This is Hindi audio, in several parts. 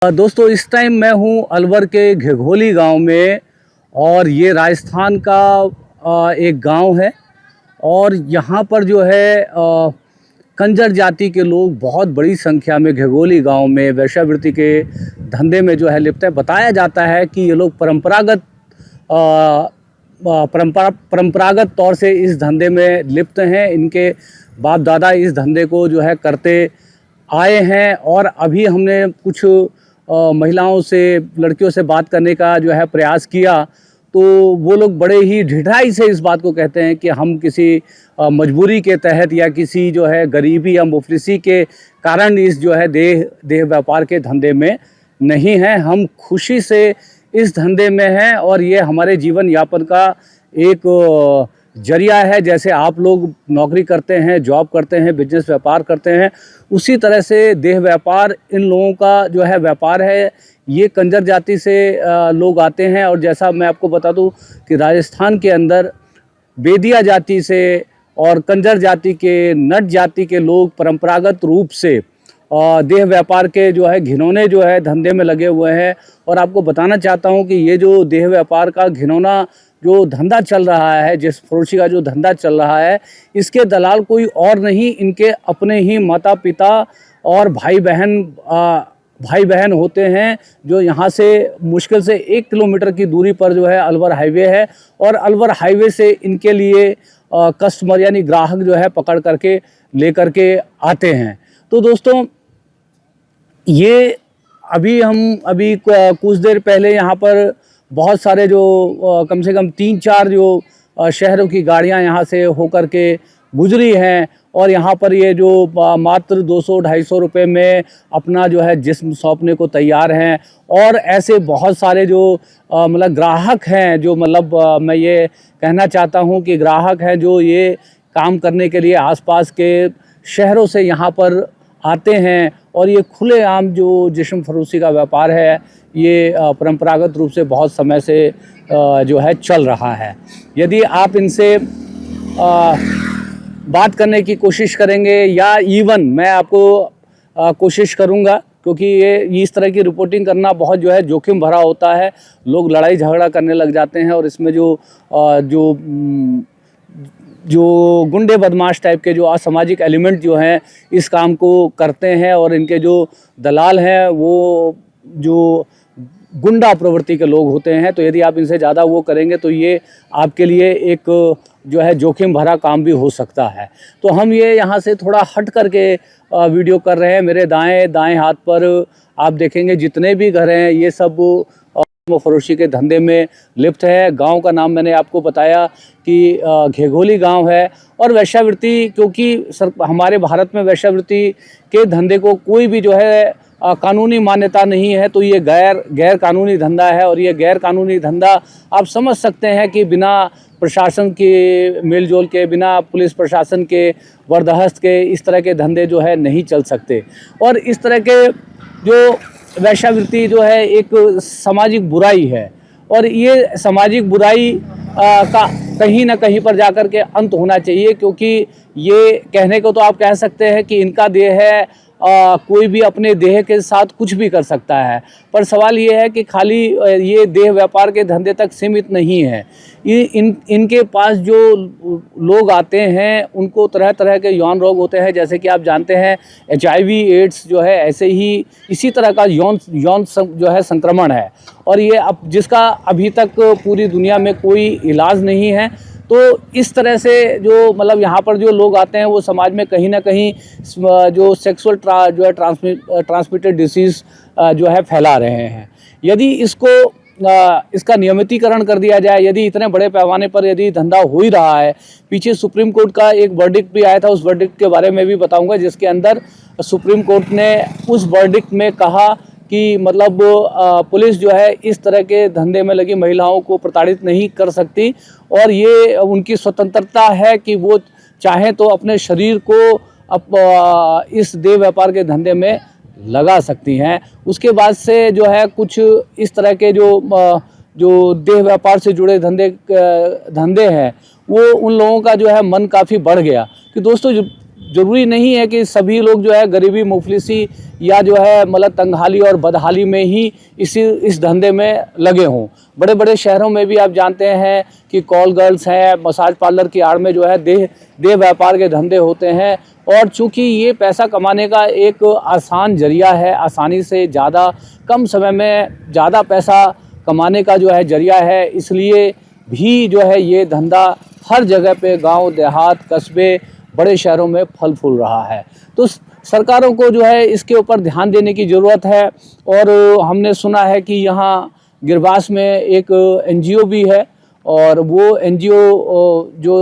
दोस्तों इस टाइम मैं हूँ अलवर के घिघोली गांव में। और ये राजस्थान का एक गांव है। और यहाँ पर जो है कंजर जाति के लोग बहुत बड़ी संख्या में घिघोली गांव में वेश्यावृत्ति के धंधे में जो है लिप्त है। बताया जाता है कि ये लोग परंपरागत तौर से इस धंधे में लिप्त हैं। इनके बाप दादा इस धंधे को जो है करते आए हैं। और अभी हमने कुछ महिलाओं से, लड़कियों से बात करने का जो है प्रयास किया, तो वो लोग बड़े ही ढिठाई से इस बात को कहते हैं कि हम किसी मजबूरी के तहत या किसी जो है गरीबी या मुफलिसी के कारण इस जो है देह व्यापार के धंधे में नहीं हैं। हम खुशी से इस धंधे में हैं और ये हमारे जीवन यापन का एक जरिया है। जैसे आप लोग नौकरी करते हैं, जॉब करते हैं, बिजनेस व्यापार करते हैं, उसी तरह से देह व्यापार इन लोगों का जो है व्यापार है। ये कंजर जाति से लोग आते हैं। और जैसा मैं आपको बता दूं कि राजस्थान के अंदर बेदिया जाति से और कंजर जाति के, नट जाति के लोग परंपरागत रूप से देह व्यापार के जो है घिनौने जो है धंधे में लगे हुए हैं। और आपको बताना चाहता हूं कि ये जो देह व्यापार का घिनौना जो धंधा चल रहा है, जिस फरोशी का जो धंधा चल रहा है, इसके दलाल कोई और नहीं, इनके अपने ही माता पिता और भाई बहन होते हैं, जो यहाँ से मुश्किल से 1 किलोमीटर की दूरी पर जो है अलवर हाईवे है। और अलवर हाईवे से इनके लिए कस्टमर यानी ग्राहक जो है पकड़ करके लेकर के आते हैं। तो दोस्तों ये हम अभी कुछ देर पहले यहाँ पर बहुत सारे जो कम से कम 3-4 जो शहरों की गाड़ियाँ यहाँ से होकर के गुजरी हैं। और यहाँ पर ये जो मात्र 200-250 रुपये में अपना जो है जिस्म सौंपने को तैयार हैं। और ऐसे बहुत सारे जो मतलब ग्राहक हैं, जो मतलब मैं ये कहना चाहता हूँ कि ग्राहक हैं जो ये काम करने के लिए आसपास के शहरों से यहाँ पर आते हैं। और ये खुलेआम जो जिस्म फरोशी का व्यापार है, ये परंपरागत रूप से बहुत समय से जो है चल रहा है। यदि आप इनसे बात करने की कोशिश करेंगे, या इवन मैं आपको कोशिश करूंगा, क्योंकि ये इस तरह की रिपोर्टिंग करना बहुत जो है जोखिम भरा होता है। लोग लड़ाई झगड़ा करने लग जाते हैं और इसमें जो गुंडे बदमाश टाइप के जो असामाजिक एलिमेंट जो हैं इस काम को करते हैं। और इनके जो दलाल हैं वो जो गुंडा प्रवृत्ति के लोग होते हैं। तो यदि आप इनसे ज़्यादा वो करेंगे तो ये आपके लिए एक जो है जोखिम भरा काम भी हो सकता है। तो हम ये यहाँ से थोड़ा हट करके वीडियो कर रहे हैं। मेरे दाएं हाथ पर आप देखेंगे जितने भी घर हैं ये सब फरोशी के धंधे में लिप्त है। गांव का नाम मैंने आपको बताया कि घिघोली गांव है। और वेश्यावृत्ति, क्योंकि हमारे भारत में वेश्यावृत्ति के धंधे को कोई भी जो है कानूनी मान्यता नहीं है, तो ये गैर कानूनी धंधा है। और ये गैर कानूनी धंधा आप समझ सकते हैं कि बिना प्रशासन के मेलजोल के, बिना पुलिस प्रशासन के बर्दाश्त के इस तरह के धंधे जो है नहीं चल सकते। और इस तरह के जो वेश्यावृत्ति जो है एक सामाजिक बुराई है। और ये सामाजिक बुराई का कहीं ना कहीं पर जाकर के अंत होना चाहिए। क्योंकि ये कहने को तो आप कह सकते हैं कि इनका देह है, कोई भी अपने देह के साथ कुछ भी कर सकता है। पर सवाल ये है कि खाली ये देह व्यापार के धंधे तक सीमित नहीं है। इनके पास जो लोग आते हैं उनको तरह तरह के यौन रोग होते हैं। जैसे कि आप जानते हैं HIV एड्स जो है ऐसे ही इसी तरह का यौन जो है संक्रमण है। और ये जिसका अभी तक पूरी दुनिया में कोई इलाज नहीं है। तो इस तरह से जो मतलब यहाँ पर जो लोग आते हैं वो समाज में कहीं ना कहीं जो सेक्सुअल जो है ट्रांसमिटेड डिसीज़ जो है फैला रहे हैं। यदि इसका नियमितीकरण कर दिया जाए, यदि इतने बड़े पैमाने पर यदि धंधा हो ही रहा है, पीछे सुप्रीम कोर्ट का एक वर्डिक्ट भी आया था, उस वर्डिक्ट के बारे में भी बताऊंगा, जिसके अंदर सुप्रीम कोर्ट ने उस वर्डिक्ट में कहा कि मतलब पुलिस जो है इस तरह के धंधे में लगी महिलाओं को प्रताड़ित नहीं कर सकती। और ये उनकी स्वतंत्रता है कि वो चाहें तो अपने शरीर को इस देह व्यापार के धंधे में लगा सकती हैं। उसके बाद से जो है कुछ इस तरह के जो देह व्यापार से जुड़े धंधे हैं वो उन लोगों का जो है मन काफ़ी बढ़ गया कि दोस्तों ज़रूरी नहीं है कि सभी लोग जो है गरीबी मुफलिसी या जो है मतलब तंगहाली और बदहाली में ही इस धंधे में लगे हों। बड़े बड़े शहरों में भी आप जानते हैं कि कॉल गर्ल्स हैं, मसाज पार्लर की आड़ में जो है देह व्यापार के धंधे होते हैं। और चूँकि ये पैसा कमाने का एक आसान जरिया है, आसानी से ज़्यादा कम समय में ज़्यादा पैसा कमाने का जो है जरिया है, इसलिए भी जो है ये धंधा हर जगह पे गांव, देहात, कस्बे, बड़े शहरों में फल फूल रहा है। तो सरकारों को जो है इसके ऊपर ध्यान देने की ज़रूरत है। और हमने सुना है कि यहाँ गिरबास में एक एनजीओ भी है और वो एनजीओ जो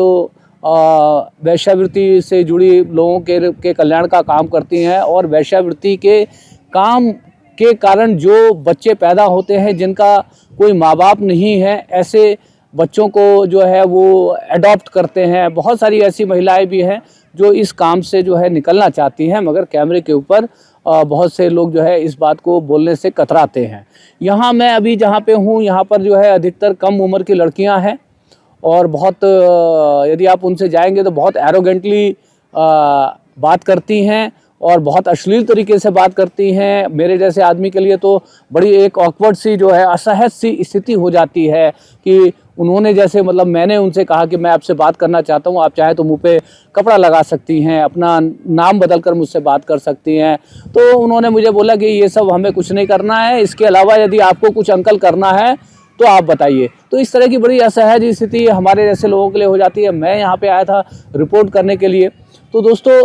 वेश्यावृत्ति से जुड़ी लोगों के कल्याण का काम करती हैं। और वेश्यावृत्ति के काम के कारण जो बच्चे पैदा होते हैं जिनका कोई माँ बाप नहीं है, ऐसे बच्चों को जो है वो अडॉप्ट करते हैं। बहुत सारी ऐसी महिलाएं भी हैं जो इस काम से जो है निकलना चाहती हैं, मगर कैमरे के ऊपर बहुत से लोग जो है इस बात को बोलने से कतराते हैं। यहाँ मैं अभी जहाँ पे हूँ, यहाँ पर जो है अधिकतर कम उम्र की लड़कियाँ हैं और बहुत यदि आप उनसे जाएंगे तो बहुत एरोगेंटली बात करती हैं और बहुत अश्लील तरीके से बात करती हैं। मेरे जैसे आदमी के लिए तो बड़ी एक ऑकवर्ड सी जो है असहज सी स्थिति हो जाती है कि उन्होंने जैसे मतलब मैंने उनसे कहा कि मैं आपसे बात करना चाहता हूँ, आप चाहे तो मुंह पे कपड़ा लगा सकती हैं, अपना नाम बदल कर मुझसे बात कर सकती हैं। तो उन्होंने मुझे बोला कि ये सब हमें कुछ नहीं करना है, इसके अलावा यदि आपको कुछ अंकल करना है तो आप बताइए। तो इस तरह की बड़ी असहज स्थिति हमारे जैसे लोगों के लिए हो जाती है। मैं यहाँ पे आया था रिपोर्ट करने के लिए। तो दोस्तों,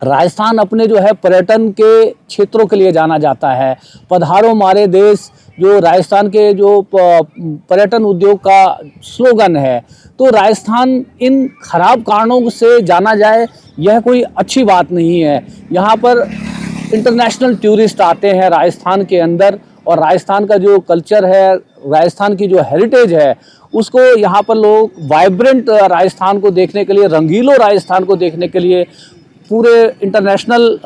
राजस्थान अपने जो है पर्यटन के क्षेत्रों के लिए जाना जाता है। पधारो हमारे देश जो राजस्थान के जो पर्यटन उद्योग का स्लोगन है। तो राजस्थान इन खराब कारणों से जाना जाए, यह कोई अच्छी बात नहीं है। यहाँ पर इंटरनेशनल टूरिस्ट आते हैं राजस्थान के अंदर, और राजस्थान का जो कल्चर है, राजस्थान की जो हेरिटेज है, उसको यहाँ पर लोग वाइब्रेंट राजस्थान को देखने के लिए, रंगीलो राजस्थान को देखने के लिए पूरे इंटरनेशनल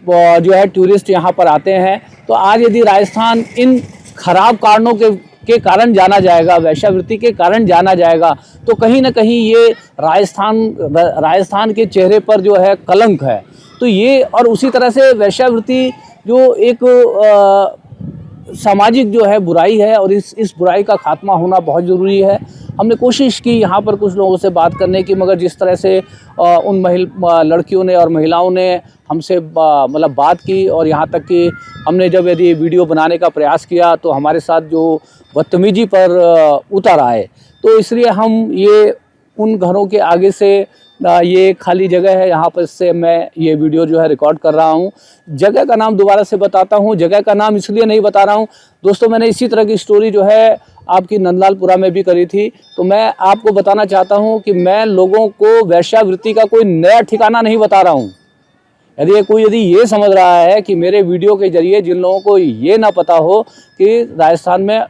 जो है टूरिस्ट यहाँ पर आते हैं। तो आज यदि राजस्थान इन खराब कारणों के कारण जाना जाएगा, वेश्यावृत्ति के कारण जाना जाएगा, तो कहीं ना कहीं ये राजस्थान के चेहरे पर जो है कलंक है। तो ये, और उसी तरह से वेश्यावृत्ति जो एक सामाजिक जो है बुराई है, और इस बुराई का खात्मा होना बहुत ज़रूरी है। हमने कोशिश की यहाँ पर कुछ लोगों से बात करने की, मगर जिस तरह से उन लड़कियों ने और महिलाओं ने हमसे मतलब बात की, और यहाँ तक कि हमने जब यदि वीडियो बनाने का प्रयास किया तो हमारे साथ जो बदतमीजी पर उतर आए। तो इसलिए हम ये उन घरों के आगे से ये खाली जगह है, यहाँ पर से मैं ये वीडियो जो है रिकॉर्ड कर रहा हूँ। जगह का नाम दोबारा से बताता हूँ, जगह का नाम इसलिए नहीं बता रहा हूँ दोस्तों, मैंने इसी तरह की स्टोरी जो है आपकी नंदलालपुरा में भी करी थी। तो मैं आपको बताना चाहता हूँ कि मैं लोगों को वेश्यावृत्ति का कोई नया ठिकाना नहीं बता रहा हूँ। यदि ये समझ रहा है कि मेरे वीडियो के जरिए जिन लोगों को ये ना पता हो कि राजस्थान में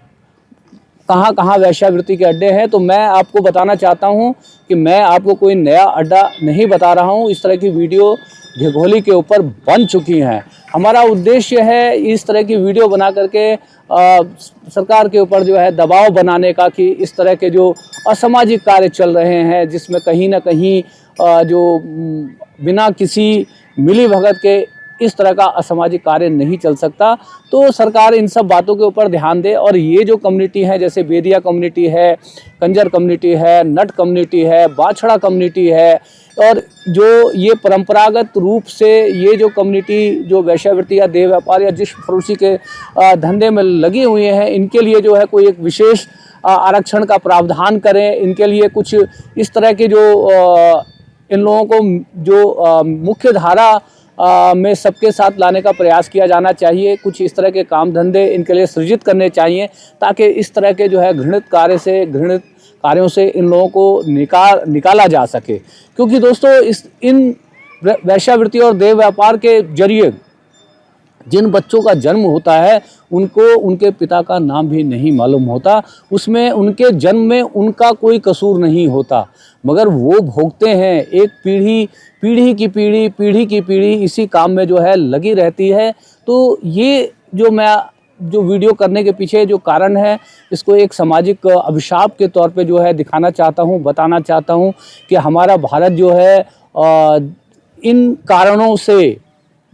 कहाँ कहाँ वेश्यावृत्ति के अड्डे हैं, तो मैं आपको बताना चाहता हूँ कि मैं आपको कोई नया अड्डा नहीं बता रहा हूँ। इस तरह की वीडियो घिघोली के ऊपर बन चुकी हैं। हमारा उद्देश्य है इस तरह की वीडियो बना करके सरकार के ऊपर जो है दबाव बनाने का, कि इस तरह के जो असामाजिक कार्य चल रहे हैं, जिसमें कहीं ना कहीं जो बिना किसी मिलीभगत के इस तरह का असामाजिक कार्य नहीं चल सकता। तो सरकार इन सब बातों के ऊपर ध्यान दे। और ये जो कम्युनिटी है, जैसे बेदिया कम्युनिटी है, कंजर कम्युनिटी है, नट कम्युनिटी है, बाछड़ा कम्युनिटी है, और जो ये परंपरागत रूप से ये जो कम्युनिटी जो वेश्यावृत्ति या देह व्यापार या जिस फरोशी के धंधे में लगी हुई हैं, इनके लिए जो है कोई एक विशेष आरक्षण का प्रावधान करें। इनके लिए कुछ इस तरह के जो इन लोगों को जो मुख्य धारा में सबके साथ लाने का प्रयास किया जाना चाहिए। कुछ इस तरह के काम धंधे इनके लिए सृजित करने चाहिए, ताकि इस तरह के जो है घृणित कार्यों से इन लोगों को निकाला जा सके। क्योंकि दोस्तों, इन वेश्यावृत्ति और देह व्यापार के जरिए जिन बच्चों का जन्म होता है, उनको उनके पिता का नाम भी नहीं मालूम होता। उसमें उनके जन्म में उनका कोई कसूर नहीं होता, मगर वो भोगते हैं। एक पीढ़ी की पीढ़ी इसी काम में जो है लगी रहती है। तो ये जो वीडियो करने के पीछे जो कारण है, इसको एक सामाजिक अभिशाप के तौर पे जो है दिखाना चाहता हूँ, बताना चाहता हूँ कि हमारा भारत जो है इन कारणों से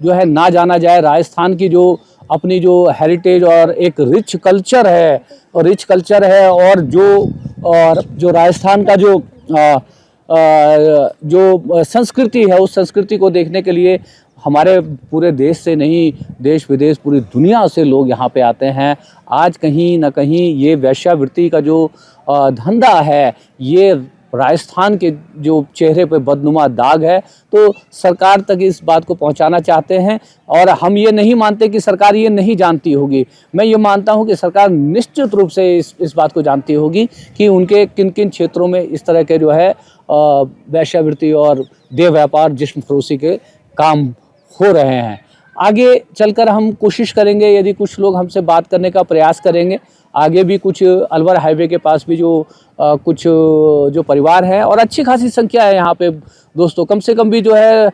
जो है ना जाना जाए। राजस्थान की जो अपनी जो हेरिटेज और एक रिच कल्चर है और जो राजस्थान का जो संस्कृति है, उस संस्कृति को देखने के लिए हमारे पूरे देश से नहीं, देश विदेश पूरी दुनिया से लोग यहाँ पे आते हैं। आज कहीं ना कहीं ये वेश्यावृत्ति का जो धंधा है, ये राजस्थान के जो चेहरे पे बदनुमा दाग है, तो सरकार तक इस बात को पहुंचाना चाहते हैं। और हम ये नहीं मानते कि सरकार ये नहीं जानती होगी। मैं ये मानता हूं कि सरकार निश्चित रूप से इस बात को जानती होगी कि उनके किन किन क्षेत्रों में इस तरह के जो है वेश्यावृत्ति और देह व्यापार, जिस्म फरोशी के काम हो रहे हैं। आगे चलकर हम कोशिश करेंगे, यदि कुछ लोग हमसे बात करने का प्रयास करेंगे, आगे भी कुछ अलवर हाईवे के पास भी कुछ जो परिवार हैं और अच्छी खासी संख्या है यहाँ पे दोस्तों, कम से कम भी जो है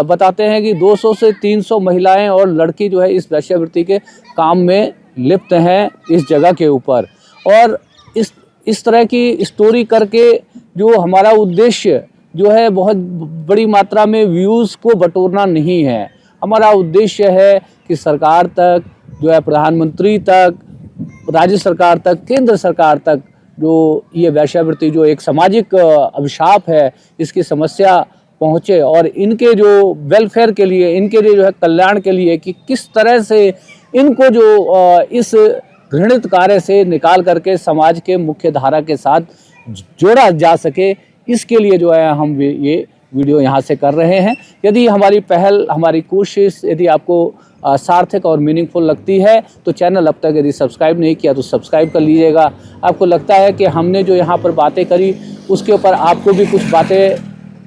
बताते हैं कि 200 से 300 महिलाएं और लड़की जो है इस वेश्यावृत्ति के काम में लिप्त हैं इस जगह के ऊपर। और इस तरह की स्टोरी करके जो हमारा उद्देश्य जो है बहुत बड़ी मात्रा में व्यूज़ को बटोरना नहीं है। हमारा उद्देश्य है कि सरकार तक जो है, प्रधानमंत्री तक, राज्य सरकार तक, केंद्र सरकार तक जो ये वेश्यावृत्ति जो एक सामाजिक अभिशाप है, इसकी समस्या पहुँचे और इनके जो वेलफेयर के लिए, इनके लिए जो है कल्याण के लिए कि किस तरह से इनको जो इस घृणित कार्य से निकाल करके समाज के मुख्य धारा के साथ जोड़ा जा सके, इसके लिए जो है हम ये वीडियो यहाँ से कर रहे हैं। यदि हमारी पहल, हमारी कोशिश यदि आपको सार्थक और मीनिंगफुल लगती है तो चैनल अब तक यदि सब्सक्राइब नहीं किया तो सब्सक्राइब कर लीजिएगा। आपको लगता है कि हमने जो यहाँ पर बातें करी उसके ऊपर आपको भी कुछ बातें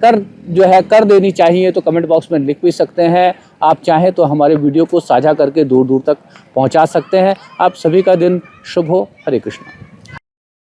कर देनी चाहिए तो कमेंट बॉक्स में लिख भी सकते हैं। आप चाहें तो हमारे वीडियो को साझा करके दूर दूर तक पहुँचा सकते हैं। आप सभी का दिन शुभ हो। हरे कृष्णा।